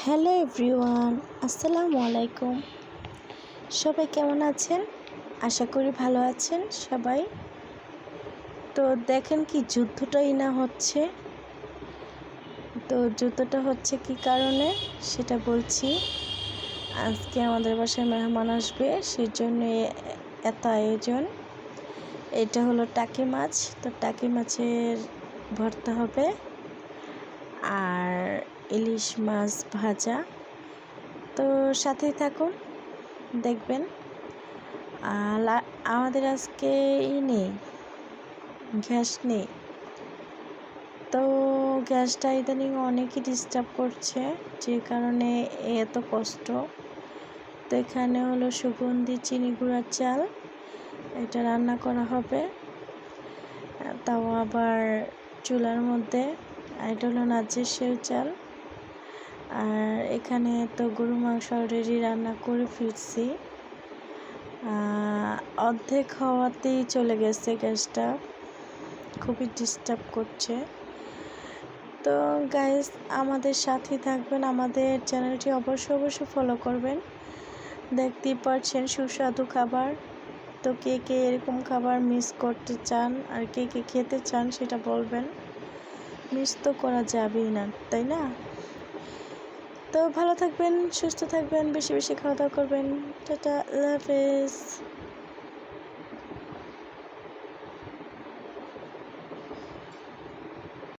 Hello everyone, আসসালামু আলাইকুম। সবাই কেমন আছেন? আশা করি ভালো আছেন সবাই। তো দেখেন কি যুদ্ধটাই না হচ্ছে। তো যুদ্ধটা হচ্ছে কি কারণে সেটা বলছি। আজকে আমাদের বাসায় মেহমান আসবে, সেজন্য এত আয়োজন। এটা হলো টাকি মাছ। তো টাকি মাছের ভর্তা হবে আর ইলিশ মাছ ভাজা। তো সাথেই থাকুন, দেখবেন। আর আমাদের আজকে নেই, গ্যাস নেই। তো গ্যাসটা ইদানিং অনেকই ডিস্টার্ব করছে, যে কারণে এত কষ্ট। তো এখানে হলো সুগন্ধি চিনি গুঁড়ার চাল, এটা রান্না করা হবে, তাও আবার চুলার মধ্যে। আর এটা হলো নাচের সেও চাল। আর এখানে তো গরু মাংস অলরেডি রান্না করে ফিরছি, অর্ধেক হওয়াতেই চলে গেছে গ্যাসটা, খুবই ডিস্টার্ব করছে। তো গাইস, আমাদের সাথে থাকবেন, আমাদের চ্যানেলটি অবশ্যই ফলো করবেন। দেখতেই পাচ্ছেন সুস্বাদু খাবার। তো কে কে এরকম খাবার মিস করতে চান আর কে কে খেতে চান সেটা বলবেন। মিস তো করা যাবেই না, তাই না? তো ভালো থাকবেন, সুস্থ থাকবেন, বেশি বেশি খাওয়া দাওয়া করবেন। টাটা, আল্লাহ হাফেজ।